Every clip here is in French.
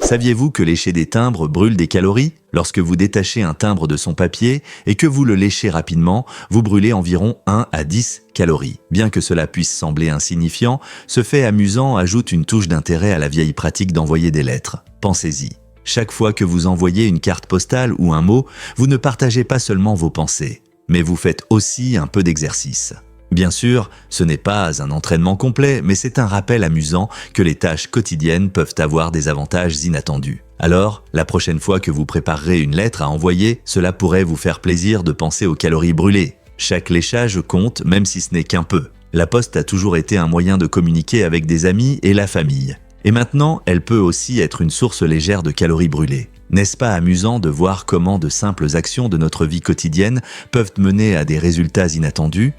Saviez-vous que lécher des timbres brûle des calories? Lorsque vous détachez un timbre de son papier et que vous le léchez rapidement, vous brûlez environ 1 à 10 calories. Bien que cela puisse sembler insignifiant, ce fait amusant ajoute une touche d'intérêt à la vieille pratique d'envoyer des lettres. Pensez-y. Chaque fois que vous envoyez une carte postale ou un mot, vous ne partagez pas seulement vos pensées, mais vous faites aussi un peu d'exercice. Bien sûr, ce n'est pas un entraînement complet, mais c'est un rappel amusant que les tâches quotidiennes peuvent avoir des avantages inattendus. Alors, la prochaine fois que vous préparerez une lettre à envoyer, cela pourrait vous faire plaisir de penser aux calories brûlées. Chaque léchage compte, même si ce n'est qu'un peu. La poste a toujours été un moyen de communiquer avec des amis et la famille. Et maintenant, elle peut aussi être une source légère de calories brûlées. N'est-ce pas amusant de voir comment de simples actions de notre vie quotidienne peuvent mener à des résultats inattendus ?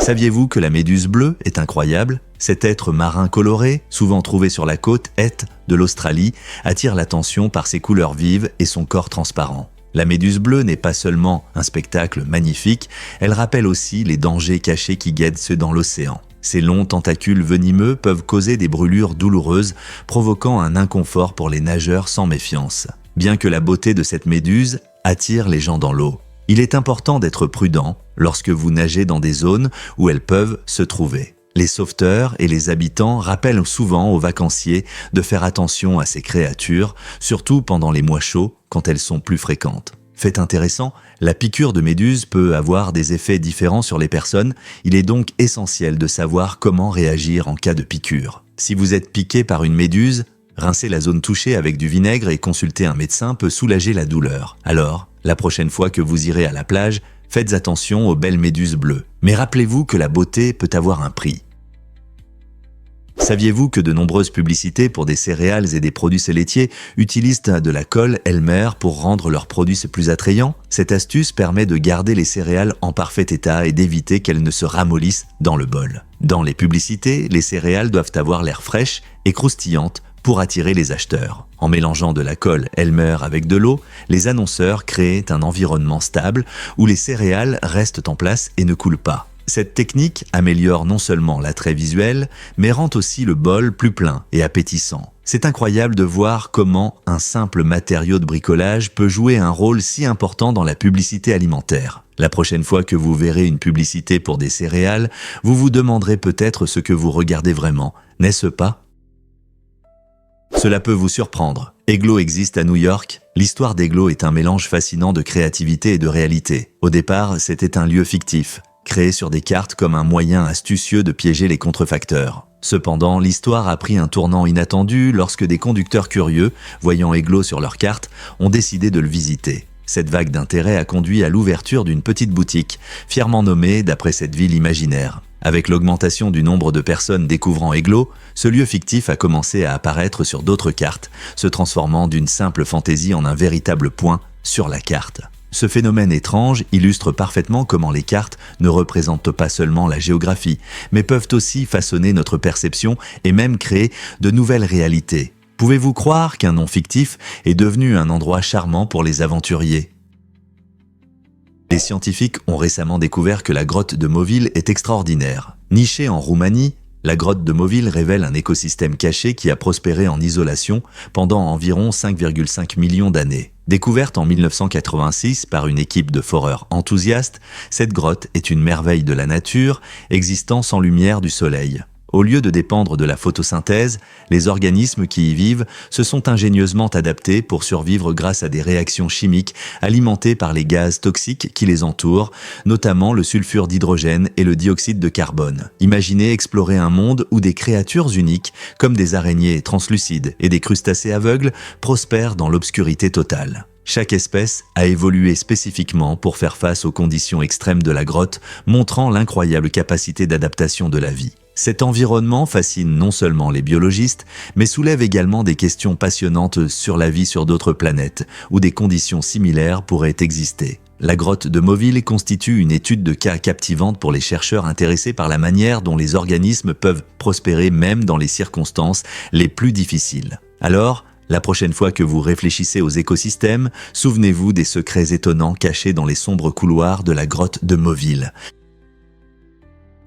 Saviez-vous que la méduse bleue est incroyable? Cet être marin coloré, souvent trouvé sur la côte est de l'Australie, attire l'attention par ses couleurs vives et son corps transparent. La méduse bleue n'est pas seulement un spectacle magnifique, elle rappelle aussi les dangers cachés qui guettent ceux dans l'océan. Ces longs tentacules venimeux peuvent causer des brûlures douloureuses, provoquant un inconfort pour les nageurs sans méfiance. Bien que la beauté de cette méduse attire les gens dans l'eau, il est important d'être prudent lorsque vous nagez dans des zones où elles peuvent se trouver. Les sauveteurs et les habitants rappellent souvent aux vacanciers de faire attention à ces créatures, surtout pendant les mois chauds quand elles sont plus fréquentes. Fait intéressant, la piqûre de méduse peut avoir des effets différents sur les personnes, il est donc essentiel de savoir comment réagir en cas de piqûre. Si vous êtes piqué par une méduse, rincer la zone touchée avec du vinaigre et consulter un médecin peut soulager la douleur. Alors, la prochaine fois que vous irez à la plage, faites attention aux belles méduses bleues. Mais rappelez-vous que la beauté peut avoir un prix. Saviez-vous que de nombreuses publicités pour des céréales et des produits laitiers utilisent de la colle Elmer pour rendre leurs produits plus attrayants? Cette astuce permet de garder les céréales en parfait état et d'éviter qu'elles ne se ramollissent dans le bol. Dans les publicités, les céréales doivent avoir l'air fraîches et croustillantes pour attirer les acheteurs. En mélangeant de la colle Elmer avec de l'eau, les annonceurs créent un environnement stable où les céréales restent en place et ne coulent pas. Cette technique améliore non seulement l'attrait visuel, mais rend aussi le bol plus plein et appétissant. C'est incroyable de voir comment un simple matériau de bricolage peut jouer un rôle si important dans la publicité alimentaire. La prochaine fois que vous verrez une publicité pour des céréales, vous vous demanderez peut-être ce que vous regardez vraiment, n'est-ce pas ? Cela peut vous surprendre. Eglo existe à New York. L'histoire d'Eglo est un mélange fascinant de créativité et de réalité. Au départ, c'était un lieu fictif, créé sur des cartes comme un moyen astucieux de piéger les contrefacteurs. Cependant, l'histoire a pris un tournant inattendu lorsque des conducteurs curieux, voyant Eglo sur leurs cartes, ont décidé de le visiter. Cette vague d'intérêt a conduit à l'ouverture d'une petite boutique, fièrement nommée d'après cette ville imaginaire. Avec l'augmentation du nombre de personnes découvrant Eglo, ce lieu fictif a commencé à apparaître sur d'autres cartes, se transformant d'une simple fantaisie en un véritable point sur la carte. Ce phénomène étrange illustre parfaitement comment les cartes ne représentent pas seulement la géographie, mais peuvent aussi façonner notre perception et même créer de nouvelles réalités. Pouvez-vous croire qu'un nom fictif est devenu un endroit charmant pour les aventuriers ? Les scientifiques ont récemment découvert que la grotte de Moville est extraordinaire. Nichée en Roumanie, la grotte de Moville révèle un écosystème caché qui a prospéré en isolation pendant environ 5,5 millions d'années. Découverte en 1986 par une équipe de foreurs enthousiastes, cette grotte est une merveille de la nature, existant sans lumière du soleil. Au lieu de dépendre de la photosynthèse, les organismes qui y vivent se sont ingénieusement adaptés pour survivre grâce à des réactions chimiques alimentées par les gaz toxiques qui les entourent, notamment le sulfure d'hydrogène et le dioxyde de carbone. Imaginez explorer un monde où des créatures uniques, comme des araignées translucides et des crustacés aveugles, prospèrent dans l'obscurité totale. Chaque espèce a évolué spécifiquement pour faire face aux conditions extrêmes de la grotte, montrant l'incroyable capacité d'adaptation de la vie. Cet environnement fascine non seulement les biologistes, mais soulève également des questions passionnantes sur la vie sur d'autres planètes, où des conditions similaires pourraient exister. La grotte de Moville constitue une étude de cas captivante pour les chercheurs intéressés par la manière dont les organismes peuvent prospérer même dans les circonstances les plus difficiles. Alors, la prochaine fois que vous réfléchissez aux écosystèmes, souvenez-vous des secrets étonnants cachés dans les sombres couloirs de la grotte de Moville.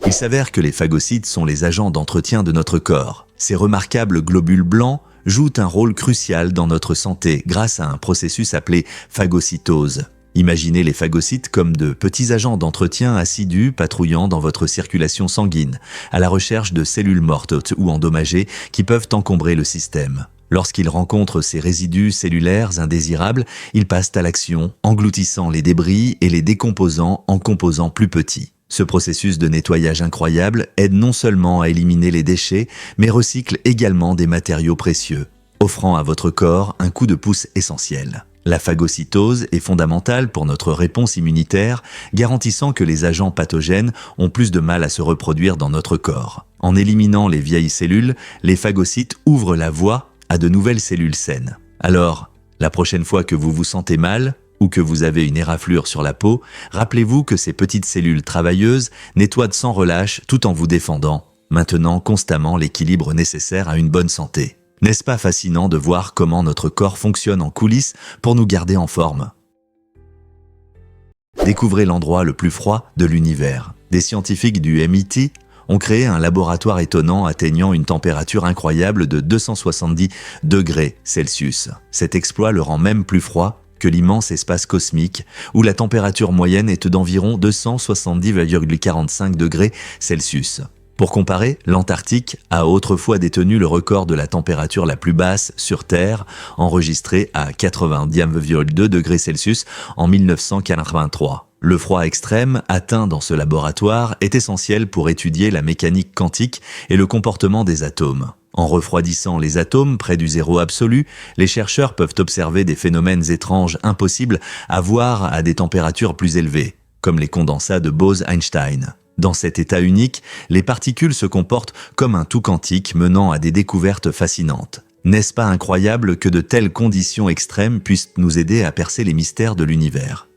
Il s'avère que les phagocytes sont les agents d'entretien de notre corps. Ces remarquables globules blancs jouent un rôle crucial dans notre santé grâce à un processus appelé phagocytose. Imaginez les phagocytes comme de petits agents d'entretien assidus patrouillant dans votre circulation sanguine, à la recherche de cellules mortes ou endommagées qui peuvent encombrer le système. Lorsqu'ils rencontrent ces résidus cellulaires indésirables, ils passent à l'action, engloutissant les débris et les décomposant en composants plus petits. Ce processus de nettoyage incroyable aide non seulement à éliminer les déchets, mais recycle également des matériaux précieux, offrant à votre corps un coup de pouce essentiel. La phagocytose est fondamentale pour notre réponse immunitaire, garantissant que les agents pathogènes ont plus de mal à se reproduire dans notre corps. En éliminant les vieilles cellules, les phagocytes ouvrent la voie à de nouvelles cellules saines. Alors, la prochaine fois que vous vous sentez mal ou que vous avez une éraflure sur la peau, rappelez-vous que ces petites cellules travailleuses nettoient sans relâche tout en vous défendant, maintenant constamment l'équilibre nécessaire à une bonne santé. N'est-ce pas fascinant de voir comment notre corps fonctionne en coulisses pour nous garder en forme? Découvrez l'endroit le plus froid de l'univers. Des scientifiques du MIT ont créé un laboratoire étonnant atteignant une température incroyable de 270 degrés Celsius. Cet exploit le rend même plus froid que l'immense espace cosmique où la température moyenne est d'environ 270,45 degrés Celsius. Pour comparer, l'Antarctique a autrefois détenu le record de la température la plus basse sur Terre, enregistrée à 90,2 degrés Celsius en 1983. Le froid extrême atteint dans ce laboratoire est essentiel pour étudier la mécanique quantique et le comportement des atomes. En refroidissant les atomes près du zéro absolu, les chercheurs peuvent observer des phénomènes étranges impossibles à voir à des températures plus élevées, comme les condensats de Bose-Einstein. Dans cet état unique, les particules se comportent comme un tout quantique menant à des découvertes fascinantes. N'est-ce pas incroyable que de telles conditions extrêmes puissent nous aider à percer les mystères de l'univers?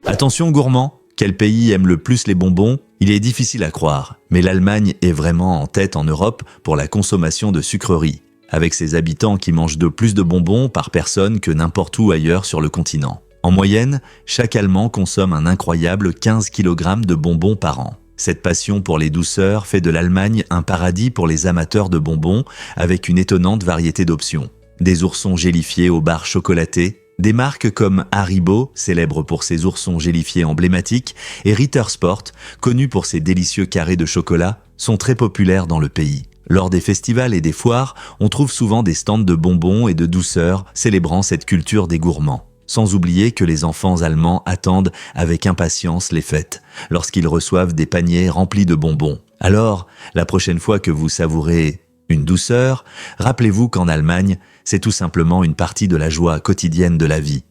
Attention gourmands, quel pays aime le plus les bonbons? Il est difficile à croire, mais l'Allemagne est vraiment en tête en Europe pour la consommation de sucreries, avec ses habitants qui mangent plus de bonbons par personne que n'importe où ailleurs sur le continent. En moyenne, chaque Allemand consomme un incroyable 15 kg de bonbons par an. Cette passion pour les douceurs fait de l'Allemagne un paradis pour les amateurs de bonbons, avec une étonnante variété d'options. Des oursons gélifiés aux barres chocolatées, des marques comme Haribo, célèbre pour ses oursons gélifiés emblématiques, et Ritter Sport, connu pour ses délicieux carrés de chocolat, sont très populaires dans le pays. Lors des festivals et des foires, on trouve souvent des stands de bonbons et de douceurs célébrant cette culture des gourmands. Sans oublier que les enfants allemands attendent avec impatience les fêtes, lorsqu'ils reçoivent des paniers remplis de bonbons. Alors, la prochaine fois que vous savourez une douceur, rappelez-vous qu'en Allemagne, c'est tout simplement une partie de la joie quotidienne de la vie.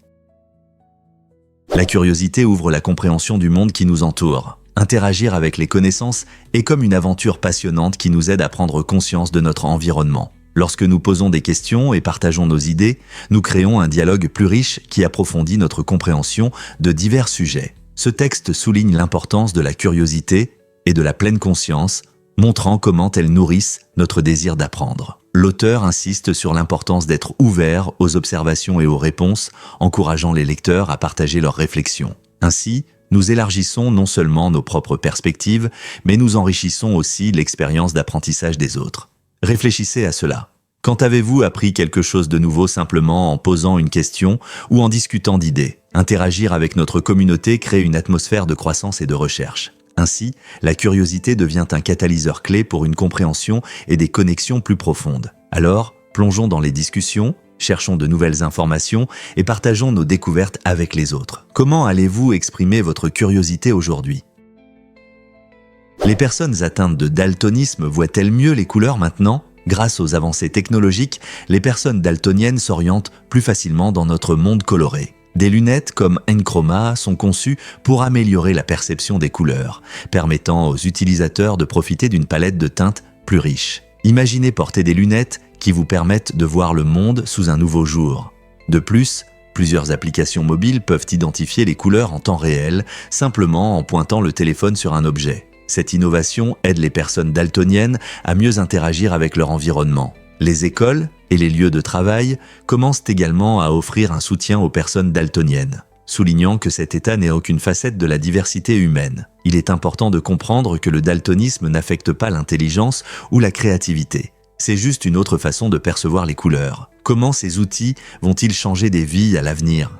La curiosité ouvre la compréhension du monde qui nous entoure. Interagir avec les connaissances est comme une aventure passionnante qui nous aide à prendre conscience de notre environnement. Lorsque nous posons des questions et partageons nos idées, nous créons un dialogue plus riche qui approfondit notre compréhension de divers sujets. Ce texte souligne l'importance de la curiosité et de la pleine conscience, montrant comment elles nourrissent notre désir d'apprendre. L'auteur insiste sur l'importance d'être ouvert aux observations et aux réponses, encourageant les lecteurs à partager leurs réflexions. Ainsi, nous élargissons non seulement nos propres perspectives, mais nous enrichissons aussi l'expérience d'apprentissage des autres. Réfléchissez à cela. Quand avez-vous appris quelque chose de nouveau simplement en posant une question ou en discutant d'idées? Interagir avec notre communauté crée une atmosphère de croissance et de recherche. Ainsi, la curiosité devient un catalyseur clé pour une compréhension et des connexions plus profondes. Alors, plongeons dans les discussions, cherchons de nouvelles informations et partageons nos découvertes avec les autres. Comment allez-vous exprimer votre curiosité aujourd'hui? Les personnes atteintes de daltonisme voient-elles mieux les couleurs maintenant? Grâce aux avancées technologiques, les personnes daltoniennes s'orientent plus facilement dans notre monde coloré. Des lunettes comme Enchroma sont conçues pour améliorer la perception des couleurs, permettant aux utilisateurs de profiter d'une palette de teintes plus riche. Imaginez porter des lunettes qui vous permettent de voir le monde sous un nouveau jour. De plus, plusieurs applications mobiles peuvent identifier les couleurs en temps réel, simplement en pointant le téléphone sur un objet. Cette innovation aide les personnes daltoniennes à mieux interagir avec leur environnement. Les écoles et les lieux de travail commencent également à offrir un soutien aux personnes daltoniennes. soulignant que cet état n'est aucune facette de la diversité humaine. Il est important de comprendre que le daltonisme n'affecte pas l'intelligence ou la créativité. C'est juste une autre façon de percevoir les couleurs. Comment ces outils vont-ils changer des vies à l'avenir ?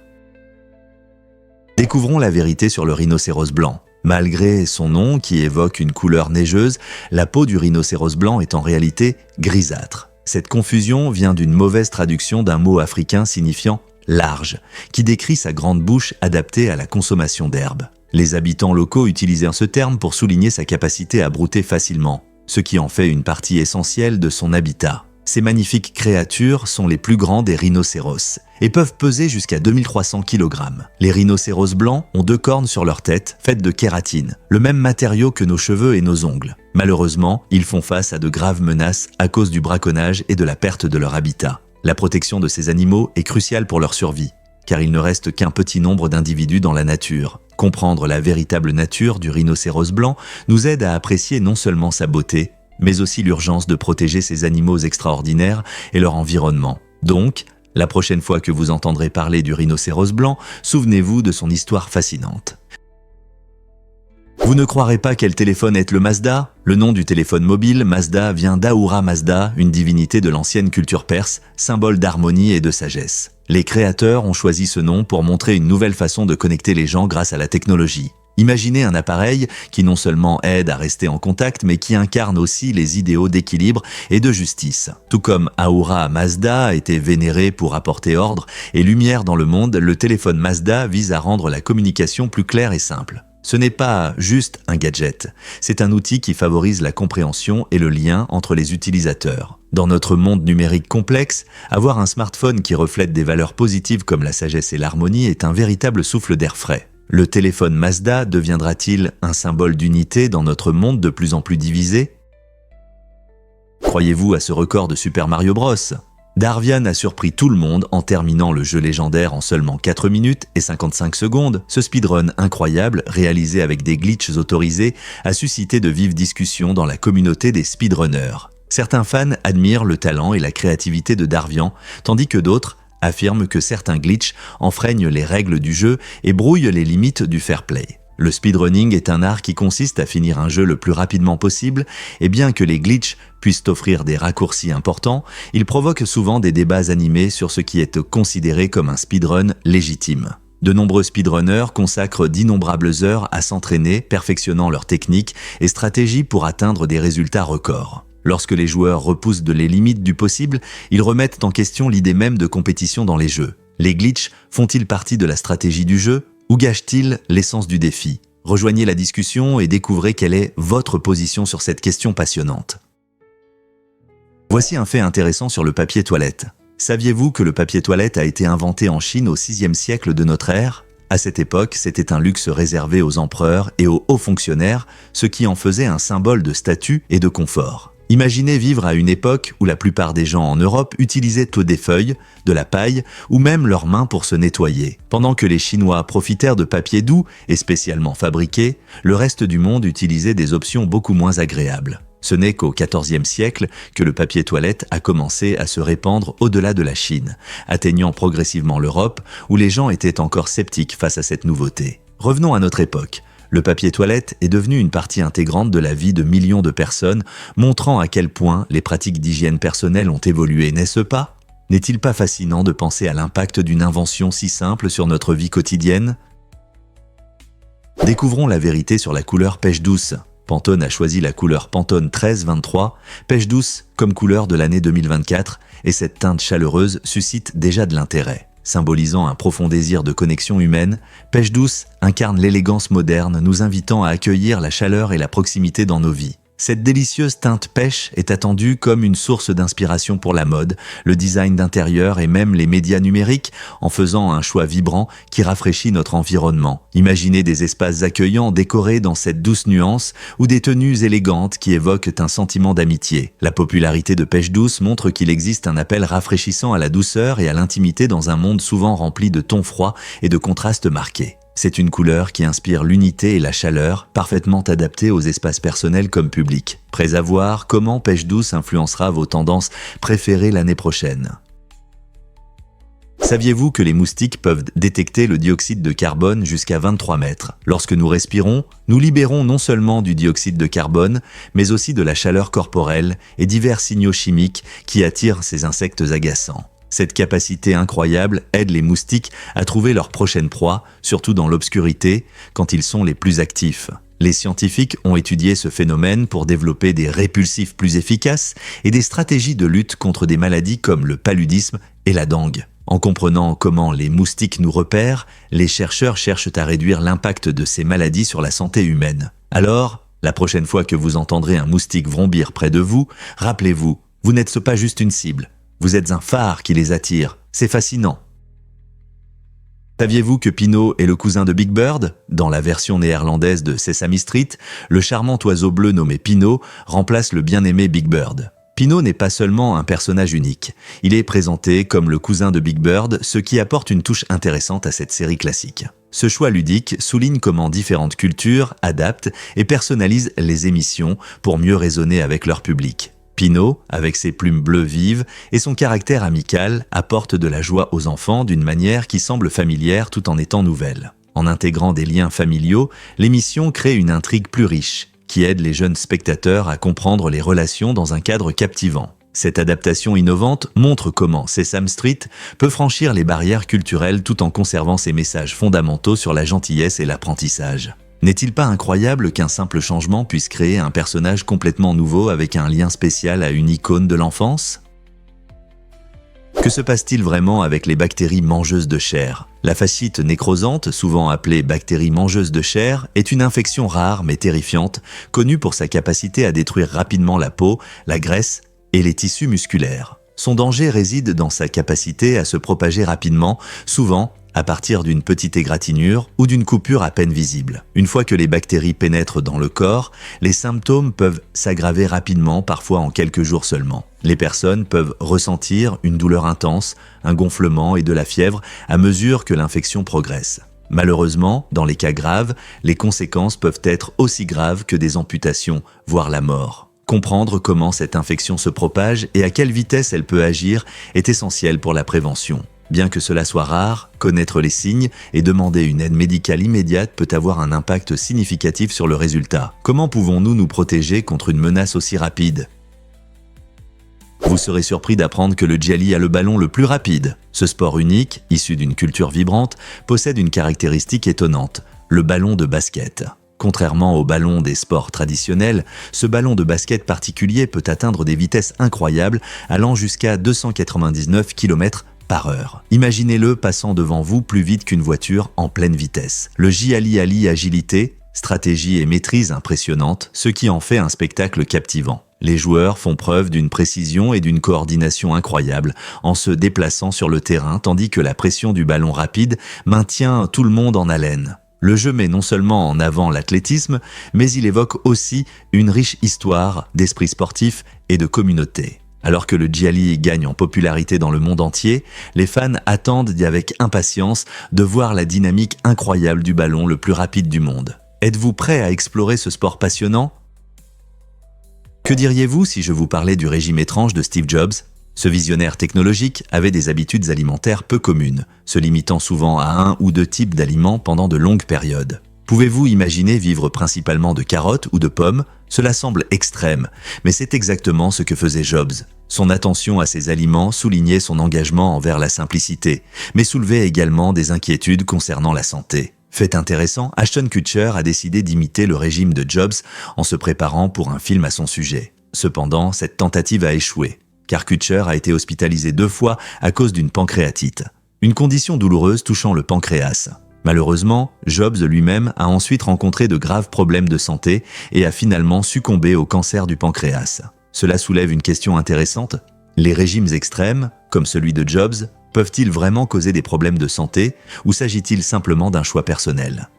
Découvrons la vérité sur le rhinocéros blanc. Malgré son nom qui évoque une couleur neigeuse, la peau du rhinocéros blanc est en réalité grisâtre. Cette confusion vient d'une mauvaise traduction d'un mot africain signifiant « large », qui décrit sa grande bouche adaptée à la consommation d'herbes. Les habitants locaux utilisaient ce terme pour souligner sa capacité à brouter facilement, ce qui en fait une partie essentielle de son habitat. Ces magnifiques créatures sont les plus grands des rhinocéros et peuvent peser jusqu'à 2300 kg. Les rhinocéros blancs ont 2 cornes sur leur tête faites de kératine, le même matériau que nos cheveux et nos ongles. Malheureusement, ils font face à de graves menaces à cause du braconnage et de la perte de leur habitat. La protection de ces animaux est cruciale pour leur survie, car il ne reste qu'un petit nombre d'individus dans la nature. Comprendre la véritable nature du rhinocéros blanc nous aide à apprécier non seulement sa beauté, mais aussi l'urgence de protéger ces animaux extraordinaires et leur environnement. Donc, la prochaine fois que vous entendrez parler du rhinocéros blanc, souvenez-vous de son histoire fascinante. Vous ne croirez pas quel téléphone est le Mazda ? Le nom du téléphone mobile Mazda vient d'Ahura Mazda, une divinité de l'ancienne culture perse, symbole d'harmonie et de sagesse. Les créateurs ont choisi ce nom pour montrer une nouvelle façon de connecter les gens grâce à la technologie. Imaginez un appareil qui non seulement aide à rester en contact, mais qui incarne aussi les idéaux d'équilibre et de justice. Tout comme Ahura Mazda a été vénéré pour apporter ordre et lumière dans le monde, le téléphone Mazda vise à rendre la communication plus claire et simple. Ce n'est pas juste un gadget, c'est un outil qui favorise la compréhension et le lien entre les utilisateurs. Dans notre monde numérique complexe, avoir un smartphone qui reflète des valeurs positives comme la sagesse et l'harmonie est un véritable souffle d'air frais. Le téléphone Mazda deviendra-t-il un symbole d'unité dans notre monde de plus en plus divisé ? Croyez-vous à ce record de Super Mario Bros ? Darvian a surpris tout le monde en terminant le jeu légendaire en seulement 4 minutes et 55 secondes. Ce speedrun incroyable, réalisé avec des glitches autorisés, a suscité de vives discussions dans la communauté des speedrunners. Certains fans admirent le talent et la créativité de Darvian, tandis que d'autres affirme que certains glitches enfreignent les règles du jeu et brouillent les limites du fair play. Le speedrunning est un art qui consiste à finir un jeu le plus rapidement possible, et bien que les glitches puissent offrir des raccourcis importants, ils provoquent souvent des débats animés sur ce qui est considéré comme un speedrun légitime. De nombreux speedrunners consacrent d'innombrables heures à s'entraîner, perfectionnant leurs techniques et stratégies pour atteindre des résultats records. Lorsque les joueurs repoussent les limites du possible, ils remettent en question l'idée même de compétition dans les jeux. Les glitches font-ils partie de la stratégie du jeu ou gâchent-ils l'essence du défi ? Rejoignez la discussion et découvrez quelle est votre position sur cette question passionnante. Voici un fait intéressant sur le papier toilette. Saviez-vous que le papier toilette a été inventé en Chine au VIe siècle de notre ère ? À cette époque, c'était un luxe réservé aux empereurs et aux hauts fonctionnaires, ce qui en faisait un symbole de statut et de confort. Imaginez vivre à une époque où la plupart des gens en Europe utilisaient des feuilles, de la paille ou même leurs mains pour se nettoyer. Pendant que les Chinois profitèrent de papier doux et spécialement fabriqué, le reste du monde utilisait des options beaucoup moins agréables. Ce n'est qu'au XIVe siècle que le papier toilette a commencé à se répandre au-delà de la Chine, atteignant progressivement l'Europe où les gens étaient encore sceptiques face à cette nouveauté. Revenons à notre époque. Le papier toilette est devenu une partie intégrante de la vie de millions de personnes, montrant à quel point les pratiques d'hygiène personnelle ont évolué, n'est-ce pas ? N'est-il pas fascinant de penser à l'impact d'une invention si simple sur notre vie quotidienne ? Découvrons la vérité sur la couleur pêche douce. Pantone a choisi la couleur Pantone 1323, pêche douce comme couleur de l'année 2024, et cette teinte chaleureuse suscite déjà de l'intérêt. Symbolisant un profond désir de connexion humaine, Pêche douce incarne l'élégance moderne, nous invitant à accueillir la chaleur et la proximité dans nos vies. Cette délicieuse teinte pêche est attendue comme une source d'inspiration pour la mode, le design d'intérieur et même les médias numériques, en faisant un choix vibrant qui rafraîchit notre environnement. Imaginez des espaces accueillants décorés dans cette douce nuance ou des tenues élégantes qui évoquent un sentiment d'amitié. La popularité de Pêche douce montre qu'il existe un appel rafraîchissant à la douceur et à l'intimité dans un monde souvent rempli de tons froids et de contrastes marqués. C'est une couleur qui inspire l'unité et la chaleur, parfaitement adaptée aux espaces personnels comme publics. Prêts à voir comment Pêche douce influencera vos tendances préférées l'année prochaine. Saviez-vous que les moustiques peuvent détecter le dioxyde de carbone jusqu'à 23 mètres? Lorsque nous respirons, nous libérons non seulement du dioxyde de carbone, mais aussi de la chaleur corporelle et divers signaux chimiques qui attirent ces insectes agaçants. Cette capacité incroyable aide les moustiques à trouver leur prochaine proie, surtout dans l'obscurité, quand ils sont les plus actifs. Les scientifiques ont étudié ce phénomène pour développer des répulsifs plus efficaces et des stratégies de lutte contre des maladies comme le paludisme et la dengue. En comprenant comment les moustiques nous repèrent, les chercheurs cherchent à réduire l'impact de ces maladies sur la santé humaine. Alors, la prochaine fois que vous entendrez un moustique vrombir près de vous, rappelez-vous, vous n'êtes pas juste une cible, vous êtes un phare qui les attire. C'est fascinant. Saviez-vous que Pinot est le cousin de Big Bird? Dans la version néerlandaise de Sesame Street, le charmant oiseau bleu nommé Pinot remplace le bien-aimé Big Bird. Pinot n'est pas seulement un personnage unique, il est présenté comme le cousin de Big Bird, ce qui apporte une touche intéressante à cette série classique. Ce choix ludique souligne comment différentes cultures adaptent et personnalisent les émissions pour mieux résonner avec leur public. Pinot, avec ses plumes bleues vives et son caractère amical, apporte de la joie aux enfants d'une manière qui semble familière tout en étant nouvelle. En intégrant des liens familiaux, l'émission crée une intrigue plus riche, qui aide les jeunes spectateurs à comprendre les relations dans un cadre captivant. Cette adaptation innovante montre comment Sesame Street peut franchir les barrières culturelles tout en conservant ses messages fondamentaux sur la gentillesse et l'apprentissage. N'est-il pas incroyable qu'un simple changement puisse créer un personnage complètement nouveau avec un lien spécial à une icône de l'enfance? Que se passe-t-il vraiment avec les bactéries mangeuses de chair? La fasciite nécrosante, souvent appelée bactérie mangeuse de chair, est une infection rare mais terrifiante, connue pour sa capacité à détruire rapidement la peau, la graisse et les tissus musculaires. Son danger réside dans sa capacité à se propager rapidement, souvent à partir d'une petite égratignure ou d'une coupure à peine visible. Une fois que les bactéries pénètrent dans le corps, les symptômes peuvent s'aggraver rapidement, parfois en quelques jours seulement. Les personnes peuvent ressentir une douleur intense, un gonflement et de la fièvre à mesure que l'infection progresse. Malheureusement, dans les cas graves, les conséquences peuvent être aussi graves que des amputations, voire la mort. Comprendre comment cette infection se propage et à quelle vitesse elle peut agir est essentiel pour la prévention. Bien que cela soit rare, connaître les signes et demander une aide médicale immédiate peut avoir un impact significatif sur le résultat. Comment pouvons-nous nous protéger contre une menace aussi rapide? Vous serez surpris d'apprendre que le Djali a le ballon le plus rapide. Ce sport unique, issu d'une culture vibrante, possède une caractéristique étonnante, le ballon de basket. Contrairement au ballon des sports traditionnels, ce ballon de basket particulier peut atteindre des vitesses incroyables allant jusqu'à 299 km/h. Imaginez-le passant devant vous plus vite qu'une voiture en pleine vitesse. Le Djali agilité, stratégie et maîtrise impressionnantes, ce qui en fait un spectacle captivant. Les joueurs font preuve d'une précision et d'une coordination incroyables en se déplaçant sur le terrain tandis que la pression du ballon rapide maintient tout le monde en haleine. Le jeu met non seulement en avant l'athlétisme, mais il évoque aussi une riche histoire d'esprit sportif et de communauté. Alors que le Djali gagne en popularité dans le monde entier, les fans attendent avec impatience de voir la dynamique incroyable du ballon le plus rapide du monde. Êtes-vous prêt à explorer ce sport passionnant? Que diriez-vous si je vous parlais du régime étrange de Steve Jobs? Ce visionnaire technologique avait des habitudes alimentaires peu communes, se limitant souvent à un ou deux types d'aliments pendant de longues périodes. Pouvez-vous imaginer vivre principalement de carottes ou de pommes? Cela semble extrême, mais c'est exactement ce que faisait Jobs. Son attention à ces aliments soulignait son engagement envers la simplicité, mais soulevait également des inquiétudes concernant la santé. Fait intéressant, Ashton Kutcher a décidé d'imiter le régime de Jobs en se préparant pour un film à son sujet. Cependant, cette tentative a échoué, car Kutcher a été hospitalisé 2 fois à cause d'une pancréatite, une condition douloureuse touchant le pancréas. Malheureusement, Jobs lui-même a ensuite rencontré de graves problèmes de santé et a finalement succombé au cancer du pancréas. Cela soulève une question intéressante. Les régimes extrêmes, comme celui de Jobs, peuvent-ils vraiment causer des problèmes de santé ou s'agit-il simplement d'un choix personnel?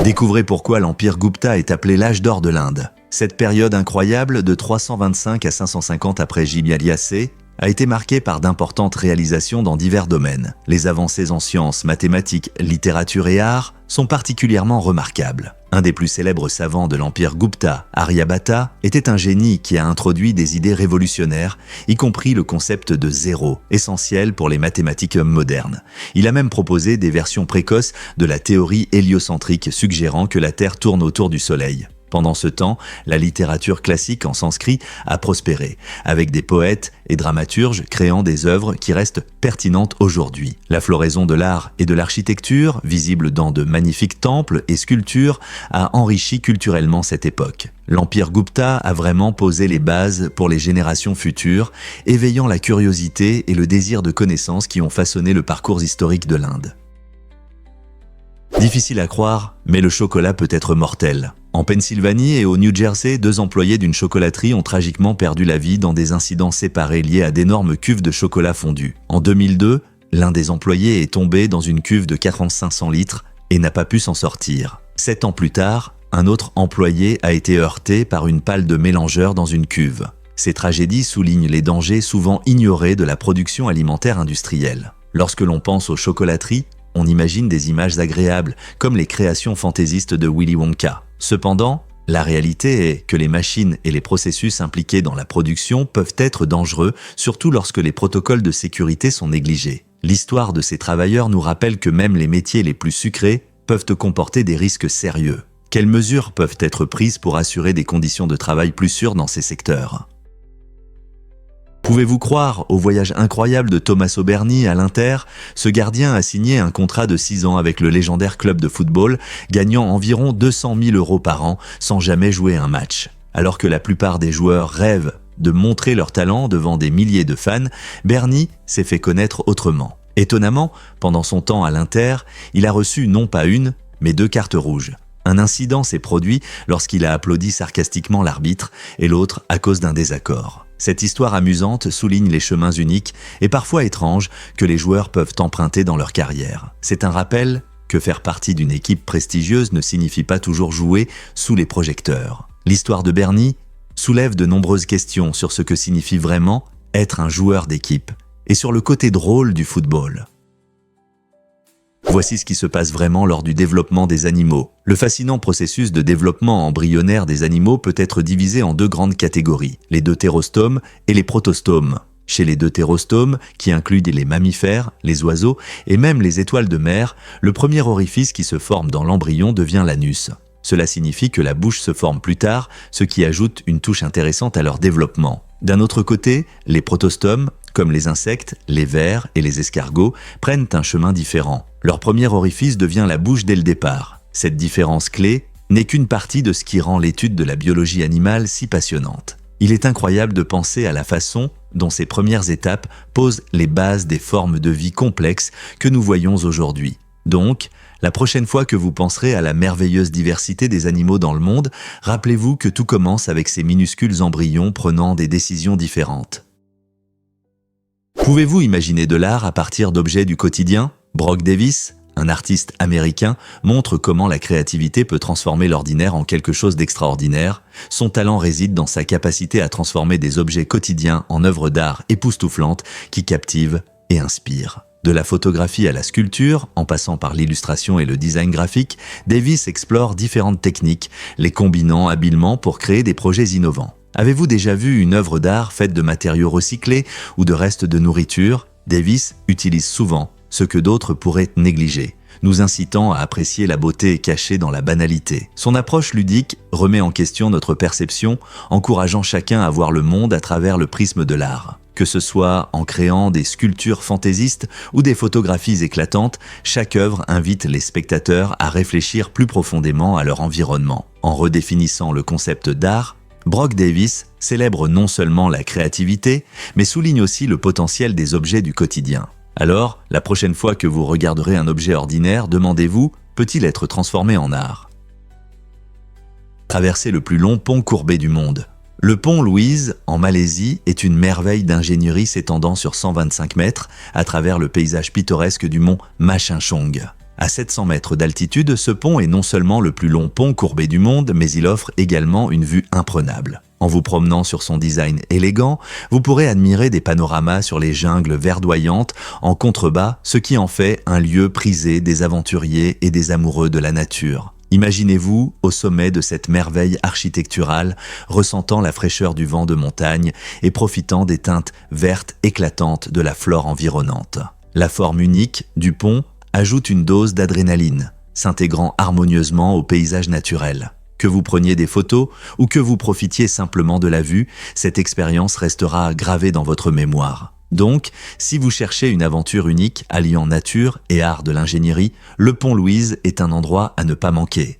Découvrez pourquoi l'Empire Gupta est appelé l'âge d'or de l'Inde. Cette période incroyable de 325 à 550 après J.B.L.C. a été marquée par d'importantes réalisations dans divers domaines. Les avancées en sciences, mathématiques, littérature et arts sont particulièrement remarquables. Un des plus célèbres savants de l'empire Gupta, Aryabhata, était un génie qui a introduit des idées révolutionnaires, y compris le concept de zéro, essentiel pour les mathématiques modernes. Il a même proposé des versions précoces de la théorie héliocentrique suggérant que la Terre tourne autour du Soleil. Pendant ce temps, la littérature classique en sanskrit a prospéré, avec des poètes et dramaturges créant des œuvres qui restent pertinentes aujourd'hui. La floraison de l'art et de l'architecture, visible dans de magnifiques temples et sculptures, a enrichi culturellement cette époque. L'empire Gupta a vraiment posé les bases pour les générations futures, éveillant la curiosité et le désir de connaissance qui ont façonné le parcours historique de l'Inde. Difficile à croire, mais le chocolat peut être mortel. En Pennsylvanie et au New Jersey, 2 employés d'une chocolaterie ont tragiquement perdu la vie dans des incidents séparés liés à d'énormes cuves de chocolat fondu. En 2002, l'un des employés est tombé dans une cuve de 4500 litres et n'a pas pu s'en sortir. 7 ans plus tard, un autre employé a été heurté par une pale de mélangeur dans une cuve. Ces tragédies soulignent les dangers souvent ignorés de la production alimentaire industrielle. Lorsque l'on pense aux chocolateries, on imagine des images agréables, comme les créations fantaisistes de Willy Wonka. Cependant, la réalité est que les machines et les processus impliqués dans la production peuvent être dangereux, surtout lorsque les protocoles de sécurité sont négligés. L'histoire de ces travailleurs nous rappelle que même les métiers les plus sucrés peuvent comporter des risques sérieux. Quelles mesures peuvent être prises pour assurer des conditions de travail plus sûres dans ces secteurs ? Pouvez-vous croire au voyage incroyable de Tommaso Berni à l'Inter? Ce gardien a signé un contrat de 6 ans avec le légendaire club de football, gagnant environ 200 000 € par an sans jamais jouer un match. Alors que la plupart des joueurs rêvent de montrer leur talent devant des milliers de fans, Berni s'est fait connaître autrement. Étonnamment, pendant son temps à l'Inter, il a reçu non pas une, mais 2 cartes rouges. Un incident s'est produit lorsqu'il a applaudi sarcastiquement l'arbitre et l'autre à cause d'un désaccord. Cette histoire amusante souligne les chemins uniques et parfois étranges que les joueurs peuvent emprunter dans leur carrière. C'est un rappel que faire partie d'une équipe prestigieuse ne signifie pas toujours jouer sous les projecteurs. L'histoire de Berni soulève de nombreuses questions sur ce que signifie vraiment être un joueur d'équipe et sur le côté drôle du football. Voici ce qui se passe vraiment lors du développement des animaux. Le fascinant processus de développement embryonnaire des animaux peut être divisé en 2 grandes catégories, les deutérostomes et les protostomes. Chez les deutérostomes, qui incluent les mammifères, les oiseaux et même les étoiles de mer, le premier orifice qui se forme dans l'embryon devient l'anus. Cela signifie que la bouche se forme plus tard, ce qui ajoute une touche intéressante à leur développement. D'un autre côté, les protostomes, comme les insectes, les vers et les escargots, prennent un chemin différent. Leur premier orifice devient la bouche dès le départ. Cette différence clé n'est qu'une partie de ce qui rend l'étude de la biologie animale si passionnante. Il est incroyable de penser à la façon dont ces premières étapes posent les bases des formes de vie complexes que nous voyons aujourd'hui. Donc, la prochaine fois que vous penserez à la merveilleuse diversité des animaux dans le monde, rappelez-vous que tout commence avec ces minuscules embryons prenant des décisions différentes. Pouvez-vous imaginer de l'art à partir d'objets du quotidien? Brock Davis, un artiste américain, montre comment la créativité peut transformer l'ordinaire en quelque chose d'extraordinaire. Son talent réside dans sa capacité à transformer des objets quotidiens en œuvres d'art époustouflantes qui captivent et inspirent. De la photographie à la sculpture, en passant par l'illustration et le design graphique, Davis explore différentes techniques, les combinant habilement pour créer des projets innovants. Avez-vous déjà vu une œuvre d'art faite de matériaux recyclés ou de restes de nourriture? Davis utilise souvent ce que d'autres pourraient négliger, nous incitant à apprécier la beauté cachée dans la banalité. Son approche ludique remet en question notre perception, encourageant chacun à voir le monde à travers le prisme de l'art. Que ce soit en créant des sculptures fantaisistes ou des photographies éclatantes, chaque œuvre invite les spectateurs à réfléchir plus profondément à leur environnement. En redéfinissant le concept d'art, Brock Davis célèbre non seulement la créativité, mais souligne aussi le potentiel des objets du quotidien. Alors, la prochaine fois que vous regarderez un objet ordinaire, demandez-vous, peut-il être transformé en art? Traverser le plus long pont courbé du monde. Le pont Louise, en Malaisie, est une merveille d'ingénierie s'étendant sur 125 mètres à travers le paysage pittoresque du mont Machinchong. À 700 mètres d'altitude, ce pont est non seulement le plus long pont courbé du monde, mais il offre également une vue imprenable. En vous promenant sur son design élégant, vous pourrez admirer des panoramas sur les jungles verdoyantes en contrebas, ce qui en fait un lieu prisé des aventuriers et des amoureux de la nature. Imaginez-vous au sommet de cette merveille architecturale, ressentant la fraîcheur du vent de montagne et profitant des teintes vertes éclatantes de la flore environnante. La forme unique du pont ajoute une dose d'adrénaline, s'intégrant harmonieusement au paysage naturel. Que vous preniez des photos ou que vous profitiez simplement de la vue, cette expérience restera gravée dans votre mémoire. Donc, si vous cherchez une aventure unique alliant nature et art de l'ingénierie, le Pont Louise est un endroit à ne pas manquer.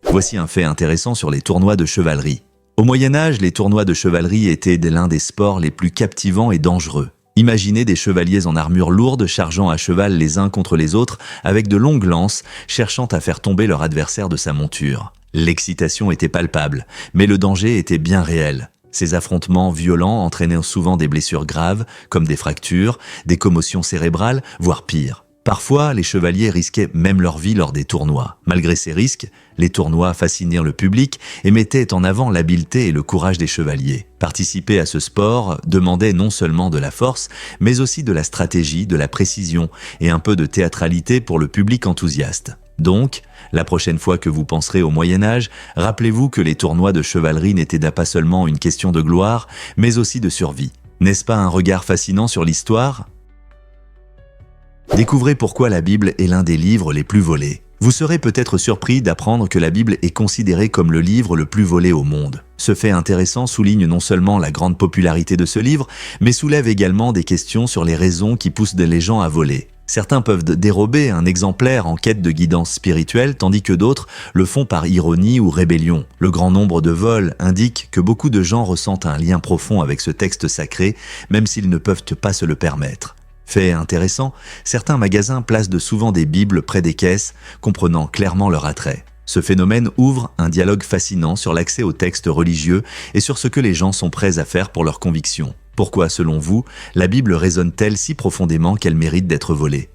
Voici un fait intéressant sur les tournois de chevalerie. Au Moyen-Âge, les tournois de chevalerie étaient l'un des sports les plus captivants et dangereux. Imaginez des chevaliers en armure lourde chargeant à cheval les uns contre les autres avec de longues lances, cherchant à faire tomber leur adversaire de sa monture. L'excitation était palpable, mais le danger était bien réel. Ces affrontements violents entraînaient souvent des blessures graves, comme des fractures, des commotions cérébrales, voire pire. Parfois, les chevaliers risquaient même leur vie lors des tournois. Malgré ces risques, les tournois fascinaient le public et mettaient en avant l'habileté et le courage des chevaliers. Participer à ce sport demandait non seulement de la force, mais aussi de la stratégie, de la précision et un peu de théâtralité pour le public enthousiaste. Donc, la prochaine fois que vous penserez au Moyen-Âge, rappelez-vous que les tournois de chevalerie n'étaient pas seulement une question de gloire, mais aussi de survie. N'est-ce pas un regard fascinant sur l'histoire ? Découvrez pourquoi la Bible est l'un des livres les plus volés. Vous serez peut-être surpris d'apprendre que la Bible est considérée comme le livre le plus volé au monde. Ce fait intéressant souligne non seulement la grande popularité de ce livre, mais soulève également des questions sur les raisons qui poussent les gens à voler. Certains peuvent dérober un exemplaire en quête de guidance spirituelle, tandis que d'autres le font par ironie ou rébellion. Le grand nombre de vols indique que beaucoup de gens ressentent un lien profond avec ce texte sacré, même s'ils ne peuvent pas se le permettre. Fait intéressant, certains magasins placent de souvent des bibles près des caisses, comprenant clairement leur attrait. Ce phénomène ouvre un dialogue fascinant sur l'accès aux textes religieux et sur ce que les gens sont prêts à faire pour leurs convictions. Pourquoi, selon vous, la Bible résonne-t-elle si profondément qu'elle mérite d'être volée ?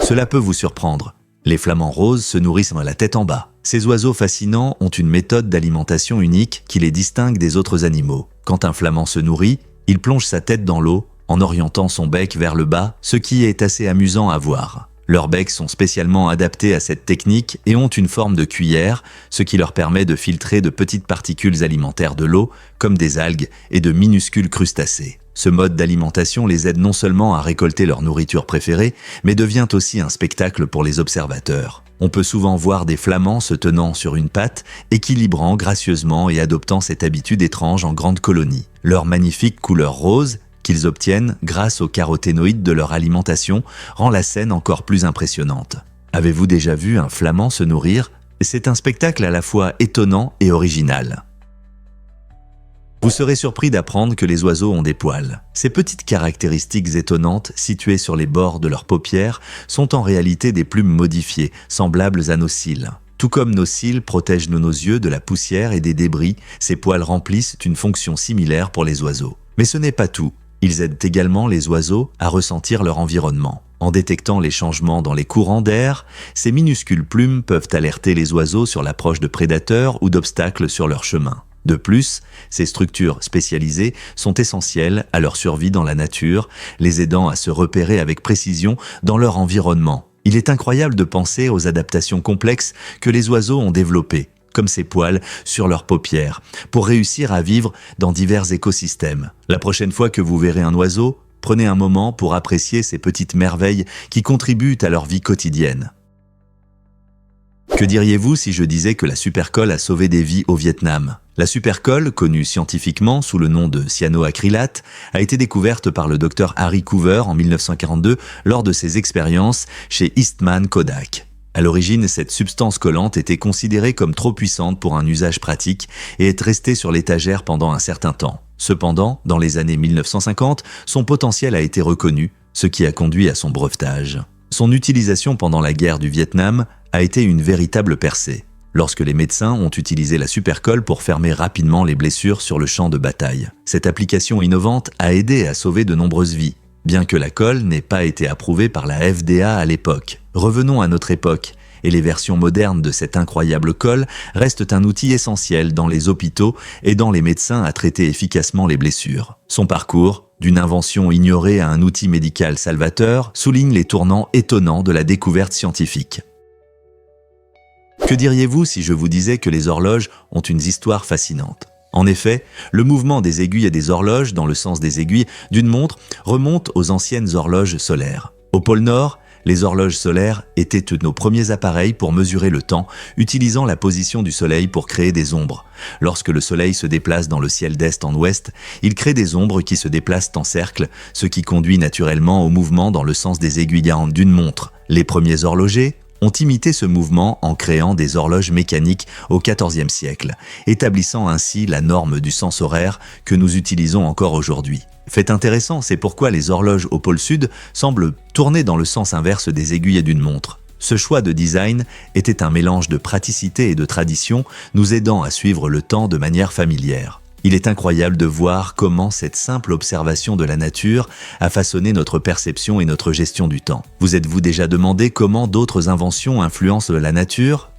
Cela peut vous surprendre. Les flamants roses se nourrissent la tête en bas. Ces oiseaux fascinants ont une méthode d'alimentation unique qui les distingue des autres animaux. Quand un flamand se nourrit, il plonge sa tête dans l'eau en orientant son bec vers le bas, ce qui est assez amusant à voir. Leurs becs sont spécialement adaptés à cette technique et ont une forme de cuillère, ce qui leur permet de filtrer de petites particules alimentaires de l'eau, comme des algues et de minuscules crustacés. Ce mode d'alimentation les aide non seulement à récolter leur nourriture préférée, mais devient aussi un spectacle pour les observateurs. On peut souvent voir des flamands se tenant sur une patte, équilibrant gracieusement et adoptant cette habitude étrange en grande colonie. Leur magnifique couleur rose, qu'ils obtiennent grâce aux caroténoïdes de leur alimentation, rend la scène encore plus impressionnante. Avez-vous déjà vu un flamand se nourrir ? C'est un spectacle à la fois étonnant et original. Vous serez surpris d'apprendre que les oiseaux ont des poils. Ces petites caractéristiques étonnantes, situées sur les bords de leurs paupières, sont en réalité des plumes modifiées, semblables à nos cils. Tout comme nos cils protègent nos yeux de la poussière et des débris, ces poils remplissent une fonction similaire pour les oiseaux. Mais ce n'est pas tout. Ils aident également les oiseaux à ressentir leur environnement. En détectant les changements dans les courants d'air, ces minuscules plumes peuvent alerter les oiseaux sur l'approche de prédateurs ou d'obstacles sur leur chemin. De plus, ces structures spécialisées sont essentielles à leur survie dans la nature, les aidant à se repérer avec précision dans leur environnement. Il est incroyable de penser aux adaptations complexes que les oiseaux ont développées, comme ces poils sur leurs paupières, pour réussir à vivre dans divers écosystèmes. La prochaine fois que vous verrez un oiseau, prenez un moment pour apprécier ces petites merveilles qui contribuent à leur vie quotidienne. Que diriez-vous si je disais que la supercolle a sauvé des vies au Vietnam ? La supercolle, connue scientifiquement sous le nom de cyanoacrylate, a été découverte par le Dr Harry Coover en 1942 lors de ses expériences chez Eastman Kodak. À l'origine, cette substance collante était considérée comme trop puissante pour un usage pratique et est restée sur l'étagère pendant un certain temps. Cependant, dans les années 1950, son potentiel a été reconnu, ce qui a conduit à son brevetage. Son utilisation pendant la guerre du Vietnam a été une véritable percée, lorsque les médecins ont utilisé la supercolle pour fermer rapidement les blessures sur le champ de bataille. Cette application innovante a aidé à sauver de nombreuses vies, bien que la colle n'ait pas été approuvée par la FDA à l'époque. Revenons à notre époque, et les versions modernes de cette incroyable colle restent un outil essentiel dans les hôpitaux aidant les médecins à traiter efficacement les blessures. Son parcours, d'une invention ignorée à un outil médical salvateur, souligne les tournants étonnants de la découverte scientifique. Que diriez-vous si je vous disais que les horloges ont une histoire fascinante? En effet, le mouvement des aiguilles et des horloges, dans le sens des aiguilles d'une montre, remonte aux anciennes horloges solaires. Au pôle Nord, les horloges solaires étaient nos premiers appareils pour mesurer le temps, utilisant la position du soleil pour créer des ombres. Lorsque le soleil se déplace dans le ciel d'est en ouest, il crée des ombres qui se déplacent en cercle, ce qui conduit naturellement au mouvement dans le sens des aiguilles d'une montre. Les premiers horlogers ont imité ce mouvement en créant des horloges mécaniques au XIVe siècle, établissant ainsi la norme du sens horaire que nous utilisons encore aujourd'hui. Fait intéressant, c'est pourquoi les horloges au pôle sud semblent tourner dans le sens inverse des aiguilles d'une montre. Ce choix de design était un mélange de praticité et de tradition, nous aidant à suivre le temps de manière familière. Il est incroyable de voir comment cette simple observation de la nature a façonné notre perception et notre gestion du temps. Vous êtes-vous déjà demandé comment d'autres inventions influencent la nature?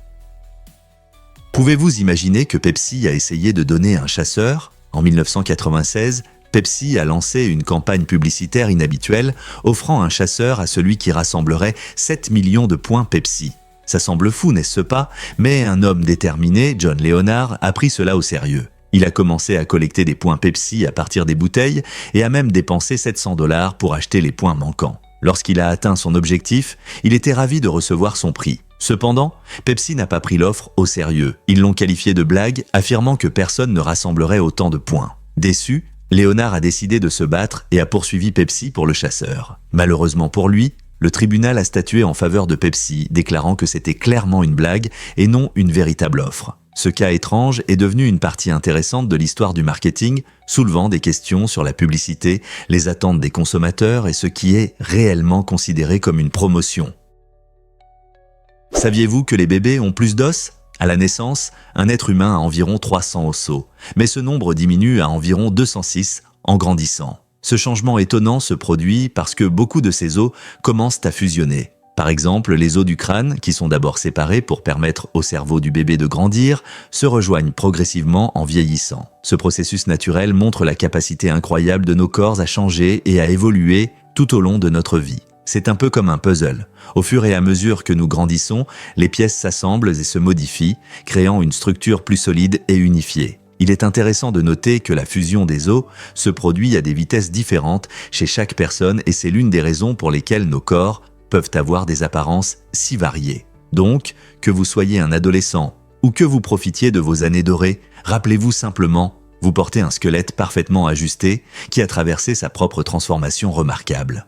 Pouvez-vous imaginer que Pepsi a essayé de donner un chasseur? En 1996, Pepsi a lancé une campagne publicitaire inhabituelle, offrant un chasseur à celui qui rassemblerait 7 millions de points Pepsi. Ça semble fou, n'est-ce pas? Mais un homme déterminé, John Leonard, a pris cela au sérieux. Il a commencé à collecter des points Pepsi à partir des bouteilles et a même dépensé 700 $ pour acheter les points manquants. Lorsqu'il a atteint son objectif, il était ravi de recevoir son prix. Cependant, Pepsi n'a pas pris l'offre au sérieux. Ils l'ont qualifié de blague, affirmant que personne ne rassemblerait autant de points. Déçu, Léonard a décidé de se battre et a poursuivi Pepsi pour le chasseur. Malheureusement pour lui, le tribunal a statué en faveur de Pepsi, déclarant que c'était clairement une blague et non une véritable offre. Ce cas étrange est devenu une partie intéressante de l'histoire du marketing, soulevant des questions sur la publicité, les attentes des consommateurs et ce qui est réellement considéré comme une promotion. Saviez-vous que les bébés ont plus d'os? À la naissance, un être humain a environ 300 osseaux, mais ce nombre diminue à environ 206 en grandissant. Ce changement étonnant se produit parce que beaucoup de ces os commencent à fusionner. Par exemple, les os du crâne, qui sont d'abord séparés pour permettre au cerveau du bébé de grandir, se rejoignent progressivement en vieillissant. Ce processus naturel montre la capacité incroyable de nos corps à changer et à évoluer tout au long de notre vie. C'est un peu comme un puzzle. Au fur et à mesure que nous grandissons, les pièces s'assemblent et se modifient, créant une structure plus solide et unifiée. Il est intéressant de noter que la fusion des os se produit à des vitesses différentes chez chaque personne et c'est l'une des raisons pour lesquelles nos corps peuvent avoir des apparences si variées. Donc, que vous soyez un adolescent ou que vous profitiez de vos années dorées, rappelez-vous simplement, vous portez un squelette parfaitement ajusté qui a traversé sa propre transformation remarquable.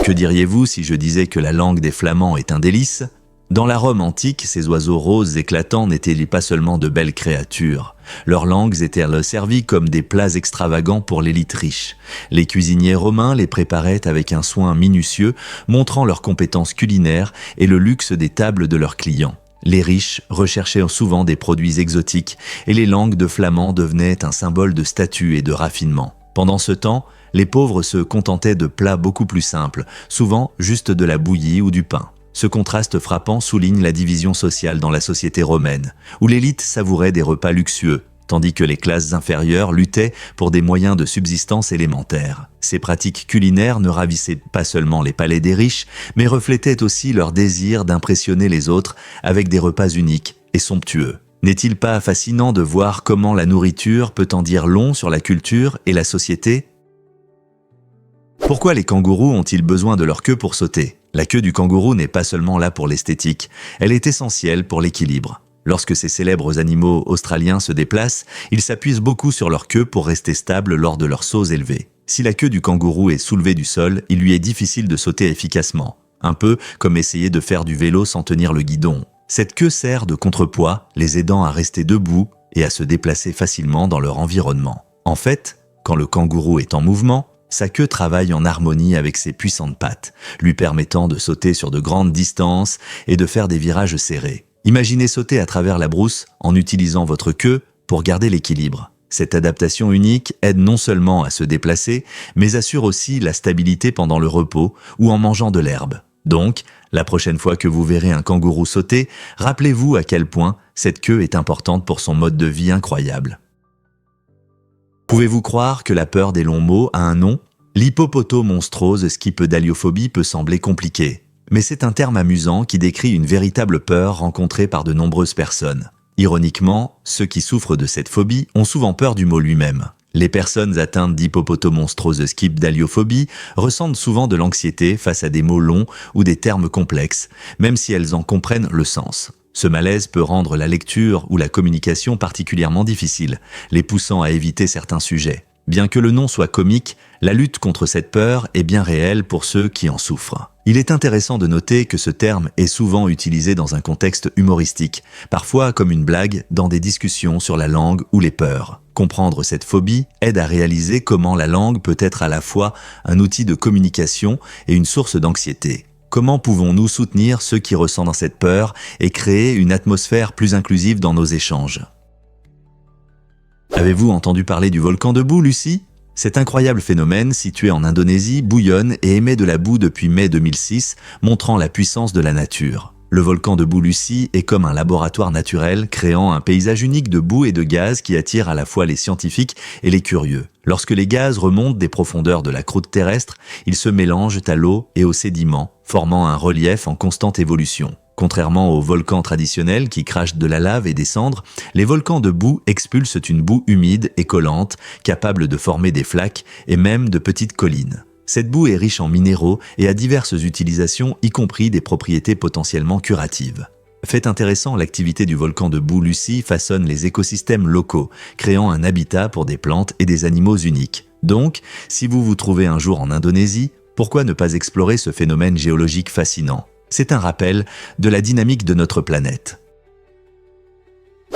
Que diriez-vous si je disais que la langue des Flamands est un délice? Dans la Rome antique, ces oiseaux roses éclatants n'étaient pas seulement de belles créatures. Leurs langues étaient servies comme des plats extravagants pour l'élite riche. Les cuisiniers romains les préparaient avec un soin minutieux, montrant leurs compétences culinaires et le luxe des tables de leurs clients. Les riches recherchaient souvent des produits exotiques et les langues de flamand devenaient un symbole de statut et de raffinement. Pendant ce temps, les pauvres se contentaient de plats beaucoup plus simples, souvent juste de la bouillie ou du pain. Ce contraste frappant souligne la division sociale dans la société romaine, où l'élite savourait des repas luxueux, tandis que les classes inférieures luttaient pour des moyens de subsistance élémentaires. Ces pratiques culinaires ne ravissaient pas seulement les palais des riches, mais reflétaient aussi leur désir d'impressionner les autres avec des repas uniques et somptueux. N'est-il pas fascinant de voir comment la nourriture peut en dire long sur la culture et la société? Pourquoi les kangourous ont-ils besoin de leur queue pour sauter? La queue du kangourou n'est pas seulement là pour l'esthétique, elle est essentielle pour l'équilibre. Lorsque ces célèbres animaux australiens se déplacent, ils s'appuient beaucoup sur leur queue pour rester stables lors de leurs sauts élevés. Si la queue du kangourou est soulevée du sol, il lui est difficile de sauter efficacement, un peu comme essayer de faire du vélo sans tenir le guidon. Cette queue sert de contrepoids, les aidant à rester debout et à se déplacer facilement dans leur environnement. En fait, quand le kangourou est en mouvement, sa queue travaille en harmonie avec ses puissantes pattes, lui permettant de sauter sur de grandes distances et de faire des virages serrés. Imaginez sauter à travers la brousse en utilisant votre queue pour garder l'équilibre. Cette adaptation unique aide non seulement à se déplacer, mais assure aussi la stabilité pendant le repos ou en mangeant de l'herbe. Donc, la prochaine fois que vous verrez un kangourou sauter, rappelez-vous à quel point cette queue est importante pour son mode de vie incroyable. Pouvez-vous croire que la peur des longs mots a un nom? L'hippopotomonstrose skipedaliophobie peut sembler compliquée, Mais c'est un terme amusant qui décrit une véritable peur rencontrée par de nombreuses personnes. Ironiquement, ceux qui souffrent de cette phobie ont souvent peur du mot lui-même. Les personnes atteintes d'hippopotomonstrose-skipdaliophobie ressentent souvent de l'anxiété face à des mots longs ou des termes complexes, même si elles en comprennent le sens. Ce malaise peut rendre la lecture ou la communication particulièrement difficile, les poussant à éviter certains sujets. Bien que le nom soit comique, la lutte contre cette peur est bien réelle pour ceux qui en souffrent. Il est intéressant de noter que ce terme est souvent utilisé dans un contexte humoristique, parfois comme une blague dans des discussions sur la langue ou les peurs. Comprendre cette phobie aide à réaliser comment la langue peut être à la fois un outil de communication et une source d'anxiété. Comment pouvons-nous soutenir ceux qui ressentent cette peur et créer une atmosphère plus inclusive dans nos échanges ? Avez-vous entendu parler du volcan de boue, Lucie ? Cet incroyable phénomène, situé en Indonésie, bouillonne et émet de la boue depuis mai 2006, montrant la puissance de la nature. Le volcan de boue Lucie est comme un laboratoire naturel, créant un paysage unique de boue et de gaz qui attire à la fois les scientifiques et les curieux. Lorsque les gaz remontent des profondeurs de la croûte terrestre, ils se mélangent à l'eau et aux sédiments, formant un relief en constante évolution. Contrairement aux volcans traditionnels qui crachent de la lave et des cendres, les volcans de boue expulsent une boue humide et collante, capable de former des flaques et même de petites collines. Cette boue est riche en minéraux et a diverses utilisations, y compris des propriétés potentiellement curatives. Fait intéressant, l'activité du volcan de boue Lucie façonne les écosystèmes locaux, créant un habitat pour des plantes et des animaux uniques. Donc, si vous vous trouvez un jour en Indonésie, pourquoi ne pas explorer ce phénomène géologique fascinant ? C'est un rappel de la dynamique de notre planète.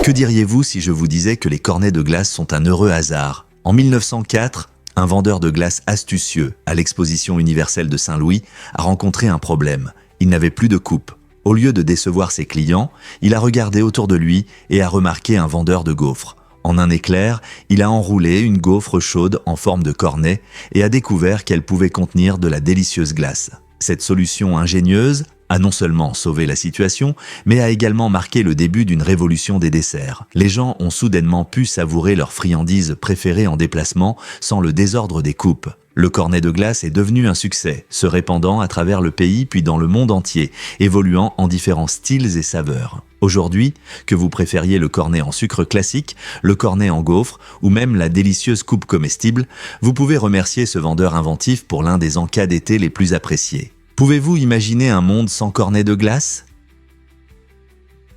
Que diriez-vous si je vous disais que les cornets de glace sont un heureux hasard ? En 1904, un vendeur de glace astucieux à l'exposition universelle de Saint-Louis a rencontré un problème. Il n'avait plus de coupe. Au lieu de décevoir ses clients, il a regardé autour de lui et a remarqué un vendeur de gaufres. En un éclair, il a enroulé une gaufre chaude en forme de cornet et a découvert qu'elle pouvait contenir de la délicieuse glace. Cette solution ingénieuse a non seulement sauvé la situation, mais a également marqué le début d'une révolution des desserts. Les gens ont soudainement pu savourer leurs friandises préférées en déplacement sans le désordre des coupes. Le cornet de glace est devenu un succès, se répandant à travers le pays puis dans le monde entier, évoluant en différents styles et saveurs. Aujourd'hui, que vous préfériez le cornet en sucre classique, le cornet en gaufre ou même la délicieuse coupe comestible, vous pouvez remercier ce vendeur inventif pour l'un des encas d'été les plus appréciés. Pouvez-vous imaginer un monde sans cornet de glace ?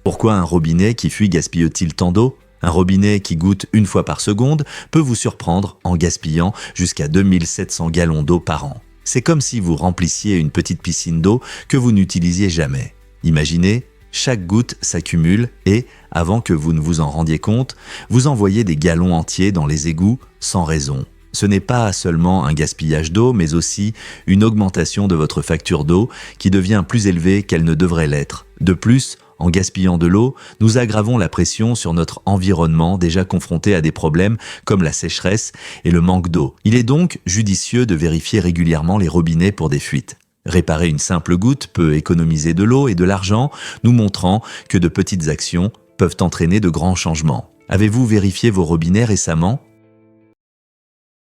Pourquoi un robinet qui fuit gaspille-t-il tant d'eau ? Un robinet qui goutte une fois par seconde peut vous surprendre en gaspillant jusqu'à 2700 gallons d'eau par an. C'est comme si vous remplissiez une petite piscine d'eau que vous n'utilisiez jamais. Imaginez, chaque goutte s'accumule et, avant que vous ne vous en rendiez compte, vous envoyez des gallons entiers dans les égouts sans raison. Ce n'est pas seulement un gaspillage d'eau, mais aussi une augmentation de votre facture d'eau qui devient plus élevée qu'elle ne devrait l'être. De plus, en gaspillant de l'eau, nous aggravons la pression sur notre environnement déjà confronté à des problèmes comme la sécheresse et le manque d'eau. Il est donc judicieux de vérifier régulièrement les robinets pour des fuites. Réparer une simple goutte peut économiser de l'eau et de l'argent, nous montrant que de petites actions peuvent entraîner de grands changements. Avez-vous vérifié vos robinets récemment ?